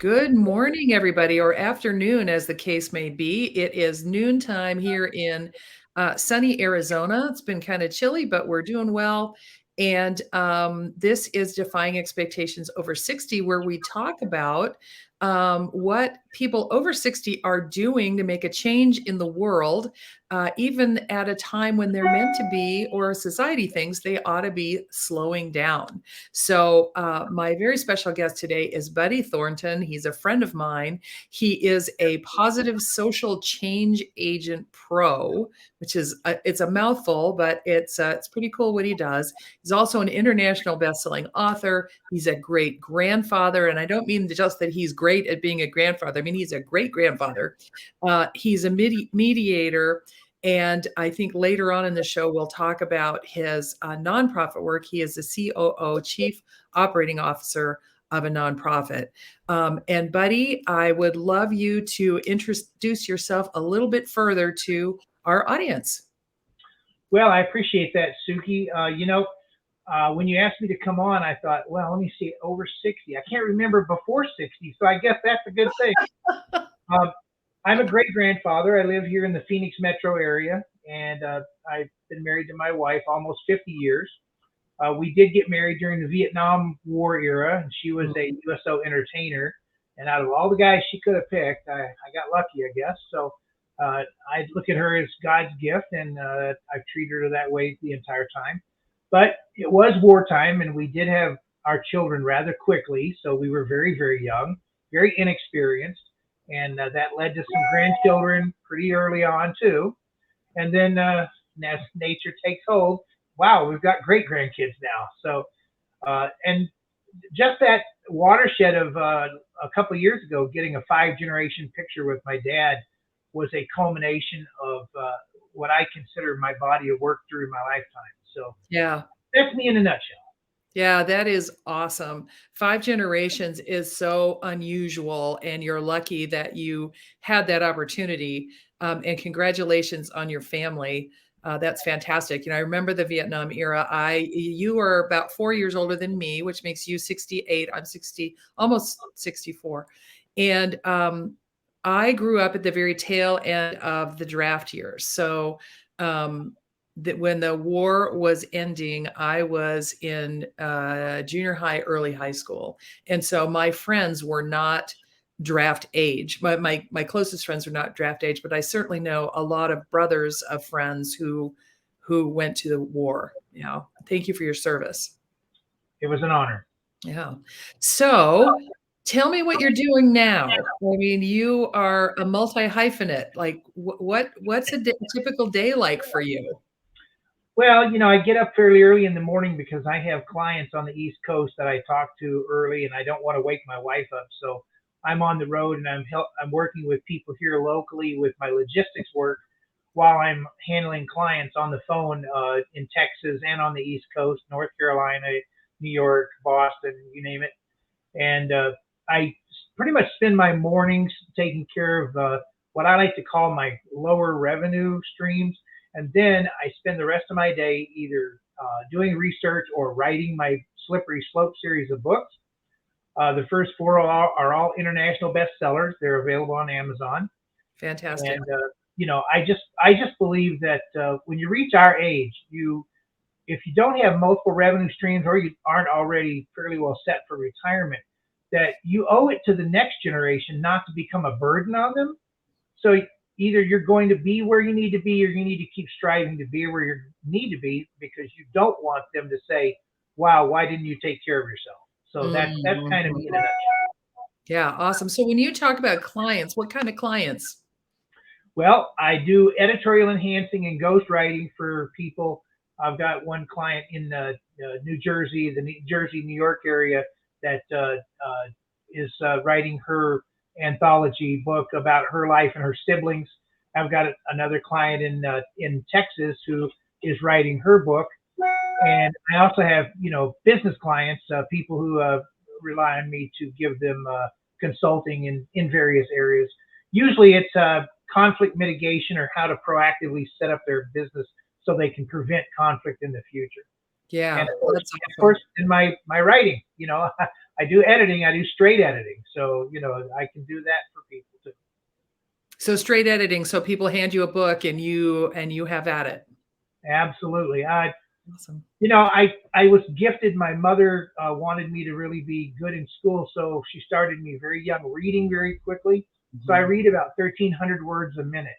Good morning, everybody, or afternoon, as the case may be. It is noontime here in sunny Arizona. It's been kind of chilly, but we're doing well. And this is Defying Expectations Over 60, where we talk about what people over 60 are doing to make a change in the world, even at a time when they're meant to be, or society thinks they ought to be slowing down. So, my very special guest today is Buddy Thornton. He's a friend of mine. He is a positive social change agent pro, which is it's a mouthful, but it's pretty cool what he does. He's also an international best-selling author. He's a great grandfather, and I don't mean just that he's great at being a grandfather. I mean he's a great grandfather. He's a mediator. And I think later on in the show, we'll talk about his nonprofit work. He is the COO, Chief Operating Officer of a nonprofit. And Buddy, I would love you to introduce yourself a little bit further to our audience. Well, I appreciate that, Suki. When you asked me to come on, I thought, well, let me see, over 60. I can't remember before 60, so I guess that's a good thing. I'm a great grandfather. I live here in the Phoenix metro area, and I've been married to my wife almost 50 years. We did get married during the Vietnam War era, and she was a USO entertainer. And out of all the guys she could have picked, I got lucky, I guess. So I look at her as God's gift, and I've treated her that way the entire time. But it was wartime, and we did have our children rather quickly. So we were very, very young, very inexperienced. And that led to some grandchildren pretty early on, too. And then as nature takes hold, wow, we've got great grandkids now. So, and just that watershed of a couple of years ago, getting a 5-generation picture with my dad was a culmination of what I consider my body of work through my lifetime. So, yeah, that's me in a nutshell. Yeah, that is awesome. 5 generations is so unusual, and you're lucky that you had that opportunity. And congratulations on your family. That's fantastic. I remember the Vietnam era. You are about 4 years older than me, which makes you 68. I'm 60, almost 64. And I grew up at the very tail end of the draft years. So that when the war was ending, I was in junior high, early high school. And so my friends were not draft age. My closest friends were not draft age, but I certainly know a lot of brothers of friends who went to the war. Thank you for your service. It was an honor. Yeah. So tell me what you're doing now. I mean, you are a multi-hyphenate. Like what's a typical day like for you? Well, I get up fairly early in the morning because I have clients on the East Coast that I talk to early, and I don't want to wake my wife up. So I'm on the road, and I'm working with people here locally with my logistics work while I'm handling clients on the phone in Texas and on the East Coast, North Carolina, New York, Boston, you name it. And I pretty much spend my mornings taking care of what I like to call my lower revenue streams. And then I spend the rest of my day either doing research or writing my Slippery Slope series of books. The first 4 are all international bestsellers. They're available on Amazon. Fantastic. And I just believe that when you reach our age, if you don't have multiple revenue streams or you aren't already fairly well set for retirement, that you owe it to the next generation not to become a burden on them. So either you're going to be where you need to be, or you need to keep striving to be where you need to be, because you don't want them to say, wow, why didn't you take care of yourself? So that's kind of me in a nutshell. Yeah, awesome. So when you talk about clients, what kind of clients? Well, I do editorial enhancing and ghostwriting for people. I've got one client in New Jersey, the New York area, that is writing her anthology book about her life and her siblings. I've got another client in Texas who is writing her book, and I also have business clients, people who rely on me to give them consulting in various areas. Usually, it's conflict mitigation or how to proactively set up their business so they can prevent conflict in the future. Yeah, And of course, in my writing, I do editing. I do straight editing. So, I can do that for people too. So straight editing, so people hand you a book and you have at it. Absolutely. Awesome. I was gifted. My mother wanted me to really be good in school, so she started me very young, reading very quickly. So I Mhm. read about 1,300 words a minute.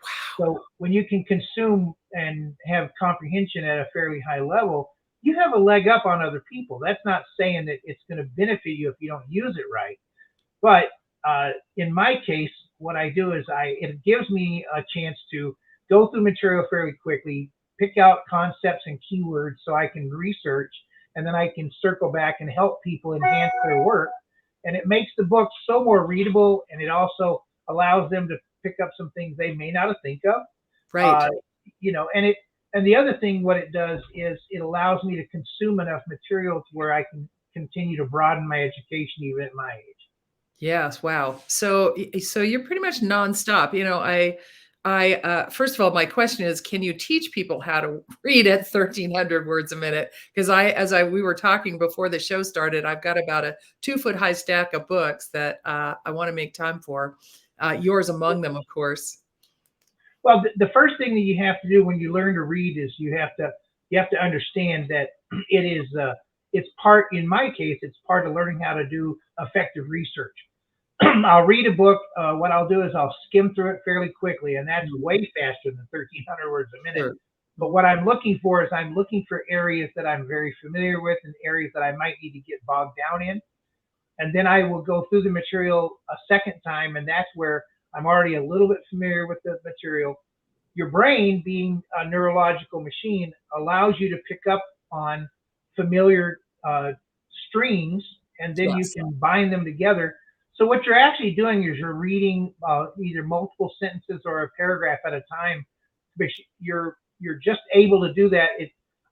Wow. So when you can consume and have comprehension at a fairly high level, you have a leg up on other people. That's not saying that it's going to benefit you if you don't use it right. But in my case, what I do is it gives me a chance to go through material fairly quickly, pick out concepts and keywords so I can research, and then I can circle back and help people enhance their work. And it makes the book so more readable, and it also allows them to pick up some things they may not have think of. Right. Uh, and the other thing, what it does is it allows me to consume enough material to where I can continue to broaden my education even at my age. Yes, wow. So you're pretty much nonstop. First of all, my question is, can you teach people how to read at 1,300 words a minute? Because we were talking before the show started, I've got about a 2-foot high stack of books that I want to make time for. Yours among them, of course. Well, the first thing that you have to do when you learn to read is you have to understand that it is it's part in my case it's part of learning how to do effective research. I'll read a book. What I'll do is I'll skim through it fairly quickly, and that's Mhm. way faster than 1,300 words a minute. Sure. But what I'm looking for is I'm looking for areas that I'm very familiar with and areas that I might need to get bogged down in. And then I will go through the material a second time, and that's where I'm already a little bit familiar with the material. Your brain, being a neurological machine, allows you to pick up on familiar streams, and then you Yes. can bind them together. So what you're actually doing is you're reading either multiple sentences or a paragraph at a time. But you're just able to do that.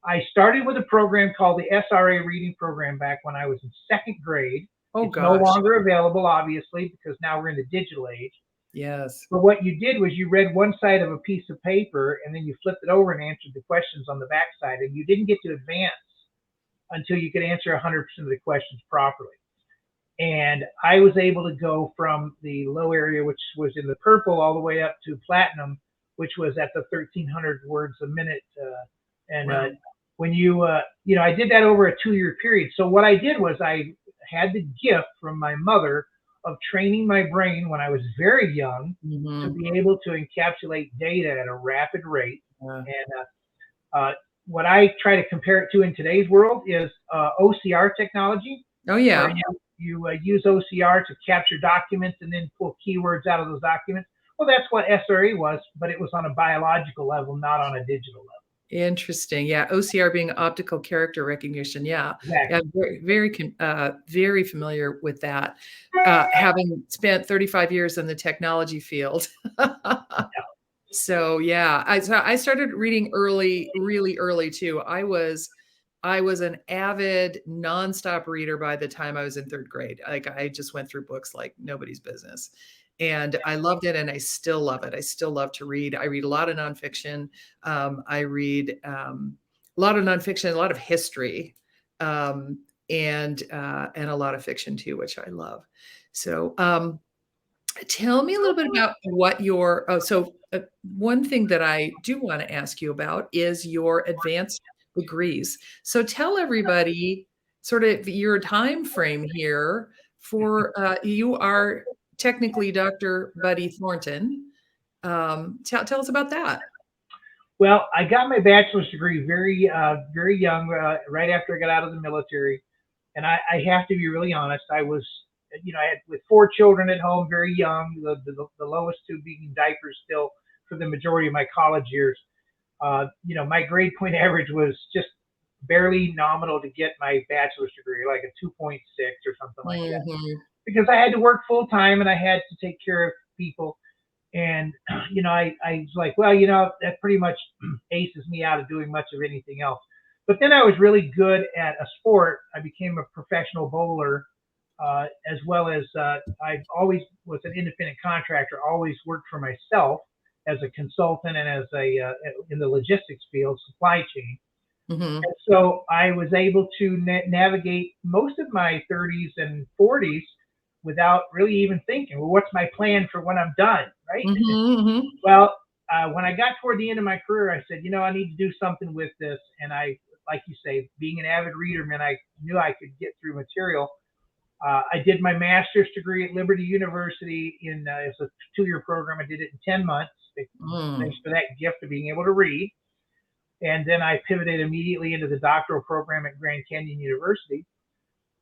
I started with a program called the SRA reading program back when I was in second grade. Oh It's no gosh. longer available, obviously, because now we're in the digital age. Yes. But what you did was you read one side of a piece of paper and then you flipped it over and answered the questions on the back side, and you didn't get to advance until you could answer 100% of the questions properly. And I was able to go from the low area, which was in the purple, all the way up to platinum, which was at the 1,300 words a minute. And Wow. when I did that over a 2-year period. So what I did was I had the gift from my mother of training my brain when I was very young to Mhm. be able to encapsulate data at a rapid rate. Yeah. And what I try to compare it to in today's world is OCR technology, Oh where yeah. you use OCR to capture documents and then pull keywords out of those documents. Well, that's what SRE was, but it was on a biological level, not on a digital level. Interesting. Yeah, OCR being optical character recognition. Yeah. Yeah, Exactly. very familiar with that, having spent 35 years in the technology field. So, yeah, I started reading early, really early too. I was an avid nonstop reader by the time I was in 3rd grade. Like, I just went through books like nobody's business, and I loved it, and I still love it. I still love to read. I read a lot of nonfiction. I read, a lot of nonfiction, a lot of history, um, and a lot of fiction too, which I love. So, tell me a little bit about what your one thing that I do wanna ask you about is your advanced degrees. So tell everybody sort of your time frame here for, you are technically Dr. Buddy Thornton. Tell us about that. Well, I got my bachelor's degree very young, right after I got out of the military. And I have to be really honest. I had with 4 children at home, very young, the lowest two being in diapers still for the majority of my college years. My grade point average was just barely nominal to get my bachelor's degree, like a 2.6 or something like that, Mhm. because I had to work full time and I had to take care of people. And I was like, well, that pretty much aces me out of doing much of anything else. But then I was really good at a sport. I became a professional bowler, as well as I always was an independent contractor. Always worked for myself as a consultant and as a in the logistics field, supply chain. Mhm. And so I was able to navigate most of my 30s and 40s without really even thinking, well, what's my plan for when I'm done, right? Mhm, mhm. Well, when I got toward the end of my career, I said, I need to do something with this. And I, like you say, being an avid reader, man, I knew I could get through material. I did my master's degree at Liberty University it's a 2-year program. I did it in 10 months. Mm. Thanks for that gift of being able to read. And then I pivoted immediately into the doctoral program at Grand Canyon University.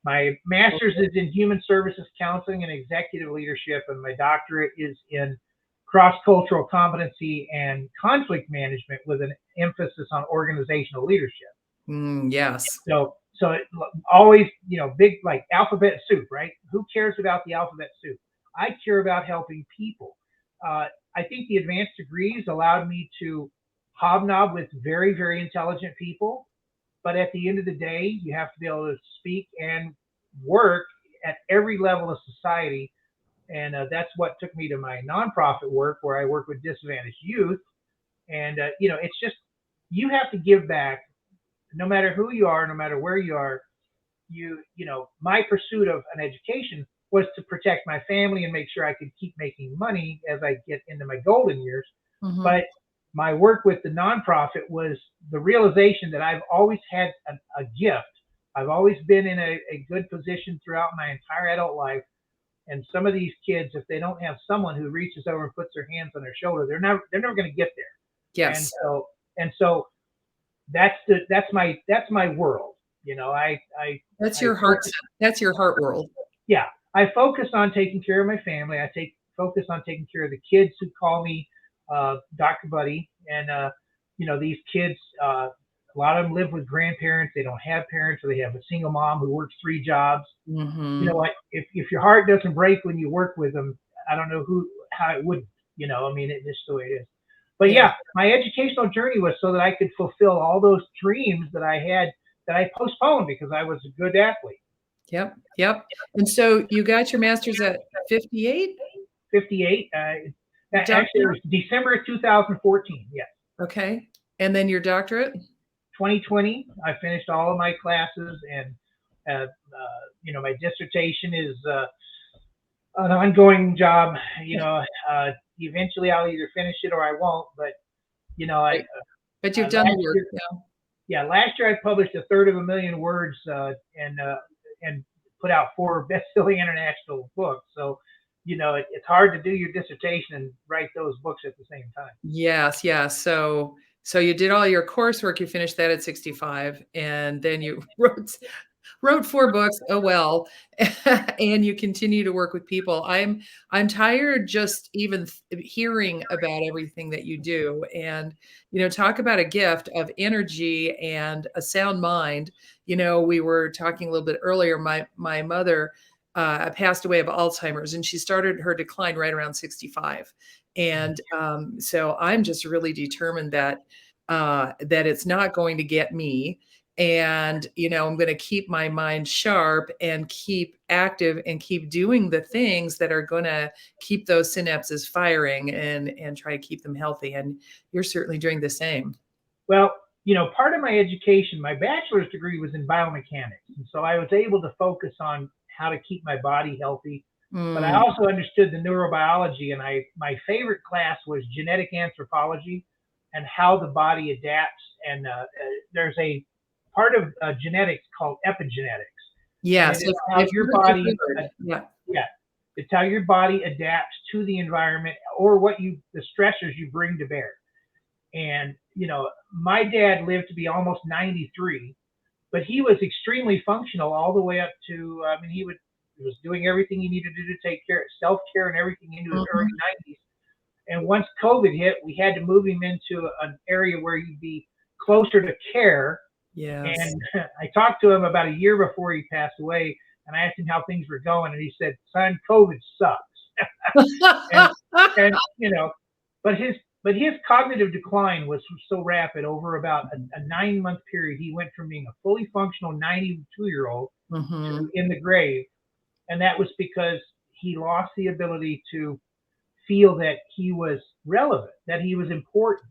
My master's is in human services counseling and executive leadership, and my doctorate is in cross-cultural competency and conflict management with an emphasis on organizational leadership. Yes. So it, always, big like alphabet soup, right? Who cares about the alphabet soup? I care about helping people. I think the advanced degrees allowed me to hobnob with very, very intelligent people. But at the end of the day, you have to be able to speak and work at every level of society. And that's what took me to my nonprofit work, where I work with disadvantaged youth. And, it's just, you have to give back no matter who you are, no matter where you are. My pursuit of an education was to protect my family and make sure I could keep making money as I get into my golden years. Mhm. But my work with the nonprofit was the realization that I've always had a gift. I've always been in a good position throughout my entire adult life. And some of these kids, if they don't have someone who reaches over and puts their hands on their shoulder, they're never going to get there. And Yes. so that's my world. That's I your heart focus, that's your heart world. yeah, I focus on taking care of my family. I take focus on taking care of the kids who call me Dr. Buddy, and these kids. A lot of them live with grandparents. They don't have parents, or they have a single mom who works 3 jobs. You know Mhm. what? If your heart doesn't break when you work with them, I don't know how it would. I mean, it's just the way it is. But Yeah. yeah, my educational journey was so that I could fulfill all those dreams that I had that I postponed because I was a good athlete. Yep, yep. And so you got your master's at 58? 58. Actually, it Doctorate? was December of 2014. Yes. Okay. And then your doctorate? 2020, I finished all of my classes, and my dissertation is an ongoing job. Eventually I'll either finish it or I won't. But I Right. But you've done the last work, year, yeah. yeah, last year I published a third of a million words and put out 4 best-selling international books. So it's hard to do your dissertation and write those books at the same time. Yes, yes. So you did all your coursework, you finished that at 65, and then you wrote 4 books, oh well, and you continue to work with people. I'm tired just even hearing about everything that you do, and, talk about a gift of energy and a sound mind. We were talking a little bit earlier, my mother, passed away of Alzheimer's, and she started her decline right around 65. And, so I'm just really determined that it's not going to get me, and, I'm gonna keep my mind sharp and keep active and keep doing the things that are gonna keep those synapses firing and try to keep them healthy, and you're certainly doing the same. Well, part of my education, my bachelor's degree was in biomechanics. And so I was able to focus on how to keep my body healthy. But I Mm, also understood the neurobiology, and my favorite class was genetic anthropology and how the body adapts. And there's a part of genetics called epigenetics, and it yes, is how if your I've body, heard, yeah. yeah, it's how your body adapts to the environment or the stressors you bring to bear. And, my dad lived to be almost 93, but he was extremely functional all the way up to, I mean, he was doing everything he needed to do to take care of self care and everything into his early Mhm. 90s. And once COVID hit, we had to move him into an area where he'd be closer to care. Yes. And I talked to him about a year before he passed away, and I asked him how things were going, and he said, "Son, COVID sucks." and and but his cognitive decline was so rapid over about a 9-month period. He went from being a fully functional 92-year-old to Mhm. in the grave, and that was because he lost the ability to feel that he was relevant, that he was important.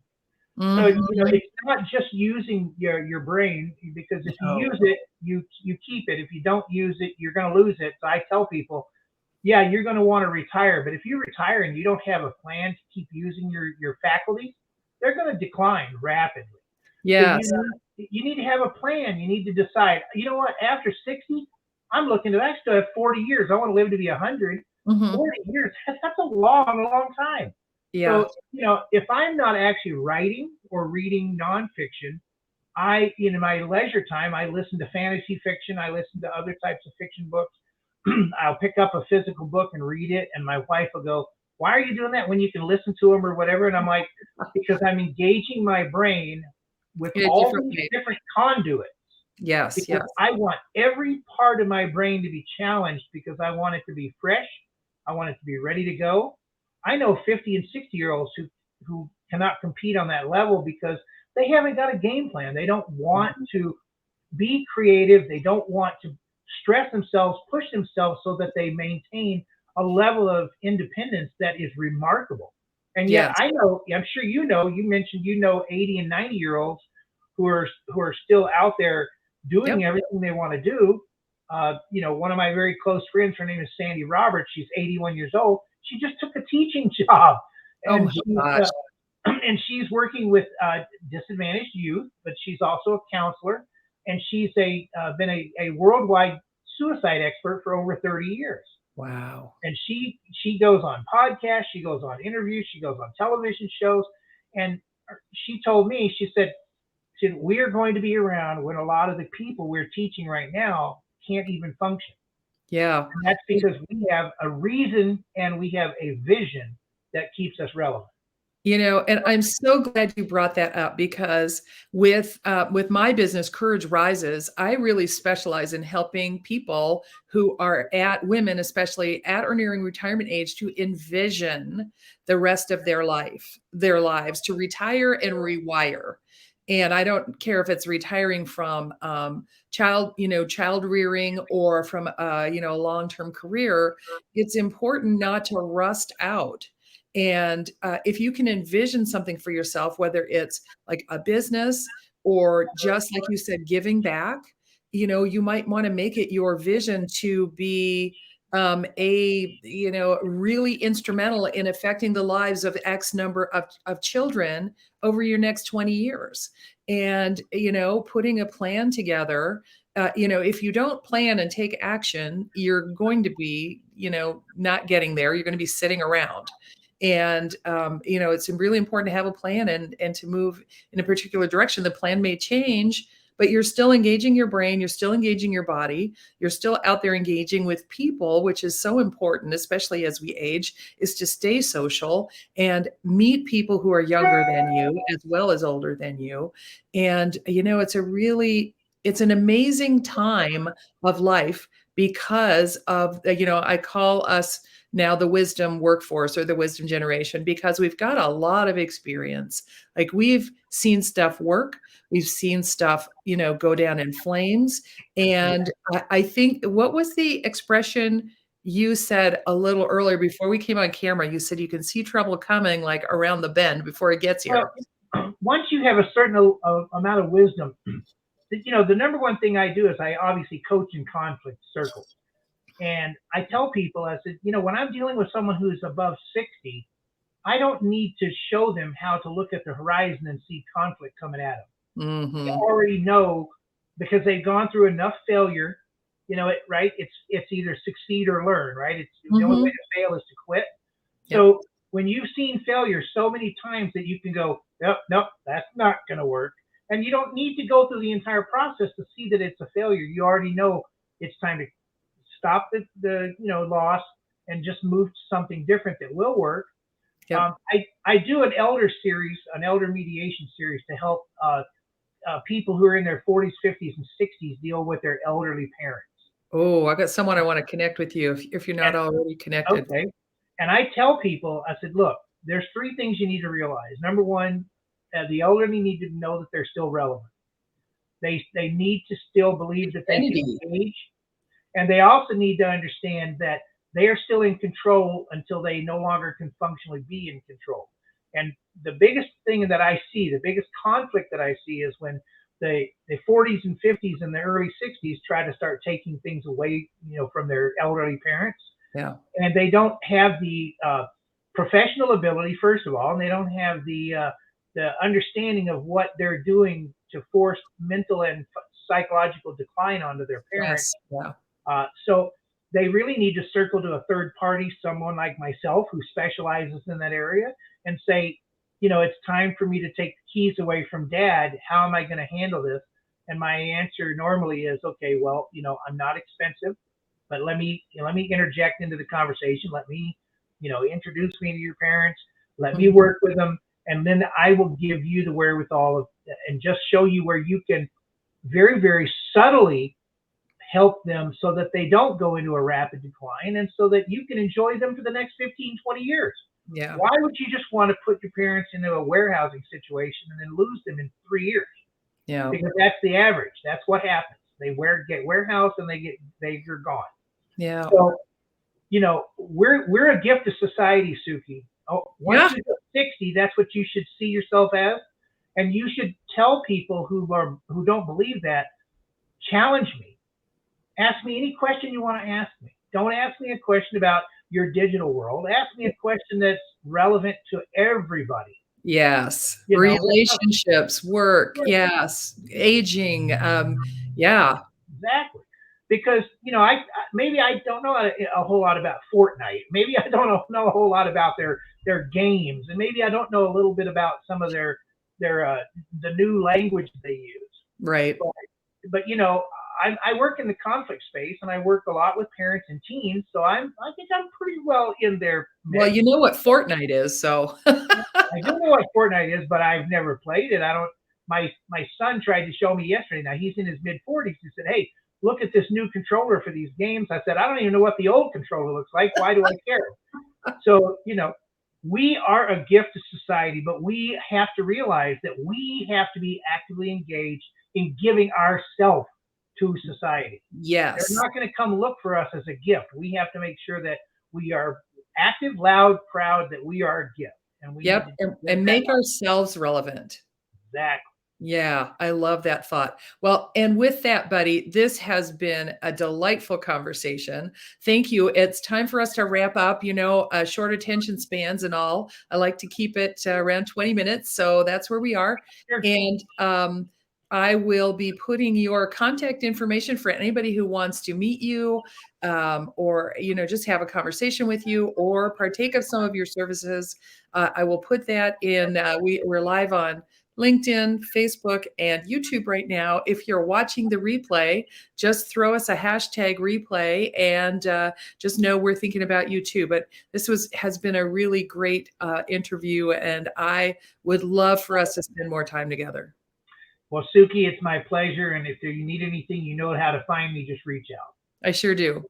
So, Mhm. it's not just using your brain, because if you No. use it, you keep it. If you don't use it, you're going to lose it. So I tell people, yeah, you're going to want to retire, but if you retire and you don't have a plan to keep using your faculties, they're going to decline rapidly. So Yes. you need to have a plan. You need to decide, you know what, after 60, I'm looking to, I still have 40 years. I want to live to be 100. Mhm. 40 years, that's a long, long time. Yeah. So, if I'm not actually writing or reading nonfiction, in my leisure time, I listen to fantasy fiction. I listen to other types of fiction books. I'll pick up a physical book and read it. And my wife will go, "Why are you doing that when you can listen to them or whatever?" And I'm like, because I'm engaging my brain with In a all different these way. different conduits, Yes, because yes. I want every part of my brain to be challenged, because I want it to be fresh. I want it to be ready to go. I know 50 and 60-year-olds who cannot compete on that level because they haven't got a game plan. They don't want Mhm. to be creative. They don't want to stress themselves, push themselves so that they maintain a level of independence that is remarkable. And yet Yes. I know, I'm sure you mentioned 80 and 90-year-olds who are still out there Yep. doing everything they want to do. One of my very close friends, her name is Sandy Roberts. She's 81 years old. She just took a teaching job, Oh and my gosh. and she's working with disadvantaged youth, but she's also a counselor, and she's been a worldwide suicide expert for over 30 years. Wow. And she goes on podcasts, she goes on interviews, she goes on television shows, and she told me, she said, we are going to be around when a lot of the people we're teaching right now can't even function. Yeah. And that's because we have a reason and we have a vision that keeps us relevant. And I'm so glad you brought that up because with my business, Courage Rises, I really specialize in helping people who are at women, especially at or nearing retirement age, to envision the rest of their lives, to retire and rewire. And I don't care if it's retiring from child rearing or from a long-term career. It's important not to rust out. And if you can envision something for yourself, whether it's like a business or just like you said, giving back, you might want to make it your vision to be really instrumental in affecting the lives of X number of children over your next 20 years. And, putting a plan together. If you don't plan and take action, you're going to be, not getting there. You're going to be sitting around. And it's really important to have a plan and to move in a particular direction. The plan may change, but you're still engaging your brain, you're still engaging your body, you're still out there engaging with people, which is so important, especially as we age, is to stay social and meet people who are younger than you as well as older than you. And it's an amazing time of life because of I call us now the wisdom workforce or the wisdom generation because we've got a lot of experience. Like we've seen stuff work, we've seen stuff, go down in flames. And I think, what was the expression you said a little earlier before we came on camera? You said you can see trouble coming like around the bend before it gets Well, here. once you have a certain amount of wisdom, the number one thing I do is I obviously coach in conflict circles. And I tell people, I said, when I'm dealing with someone who's above 60, I don't need to show them how to look at the horizon and see conflict coming at them. They Mhm. already know, because they've gone through enough failure. Right? It's either succeed or learn, right? It's the only way Mhm. to fail is to quit. Yep. So when you've seen failure so many times that you can go, nope, nope, that's not going to work. And you don't need to go through the entire process to see that it's a failure. You already know it's time to stop the loss and just move to something different that will work. Yep. I do an elder mediation series to help people who are in their 40s, 50s, and 60s deal with their elderly parents. Oh, I got someone I want to connect with you if you're And not already connected. okay, and I tell people, I said, look, there's three things you need to realize. Number one, the elderly need to know that they're still relevant. They need to still believe that they can Identity. engage, and they also need to understand that they are still in control until they no longer can functionally be in control. And the biggest thing that I see, the biggest conflict that I see is when the 40s and 50s and the early 60s try to start taking things away, from their elderly parents, Yeah. and they don't have the professional ability, first of all, and they don't have the understanding of what they're doing to force mental and psychological decline onto their parents. Yes. Yeah. So they really need to circle to a third party, someone like myself who specializes in that area, and say, it's time for me to take the keys away from dad. How am I going to handle this? And my answer normally is, okay, well, I'm not expensive, but let me interject into the conversation. Let me, introduce me to your parents. Let me Mhm. work with them, and then I will give you the wherewithal and just show you where you can very, very subtly help them so that they don't go into a rapid decline, and so that you can enjoy them for the next 15, 20 years. Yeah. Why would you just want to put your parents into a warehousing situation and then lose them in 3 years? Yeah. Because that's the average. That's what happens. They get warehouse and they're gone. Yeah. So, we're a gift to society, Suki. Oh, once Yeah. you hit 60, that's what you should see yourself as. And you should tell people who don't believe that, challenge me. Ask me any question you want to ask me. Don't ask me a question about your digital world. Ask me a question that's relevant to everybody. Yes. You know, Relationships, work, yes, aging, yeah. exactly. Because maybe I don't know a whole lot about Fortnite. Maybe I don't know a whole lot about their games, and maybe I don't know a little bit about some of their the new language they use. Right. But I work in the conflict space, and I work a lot with parents and teens, so I think I'm pretty well in their Well, mix. you know what Fortnite is, so I do know what Fortnite is, but I've never played it. I don't. My son tried to show me yesterday. Now he's in his mid 40s. He said, "Hey, look at this new controller for these games." I said, "I don't even know what the old controller looks like. Why do I care?" So we are a gift to society, but we have to realize that we have to be actively engaged in giving ourselves to society. They're Yes. not going to come look for us as a gift. We have to make sure that we are active, loud, proud, that we are a gift. And we need Yep, to live and that make ourselves relevant. exactly. Yeah, I love that thought. Well, and with that, Buddy, this has been a delightful conversation. Thank you. It's time for us to wrap up, short attention spans and all. I like to keep it around 20 minutes, so that's where we are. Sure. And I will be putting your contact information for anybody who wants to meet you, or just have a conversation with you or partake of some of your services. I will put that in. We're live on LinkedIn, Facebook, and YouTube right now. If you're watching the replay, just throw us a hashtag replay, and just know we're thinking about you too. But this has been a really great interview, and I would love for us to spend more time together. Well, Suki, it's my pleasure. And if you need anything, you know how to find me. Just reach out. I sure do.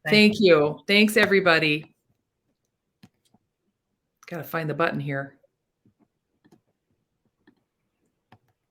Thank Thank you. you. Thanks, everybody. Got to find the button here.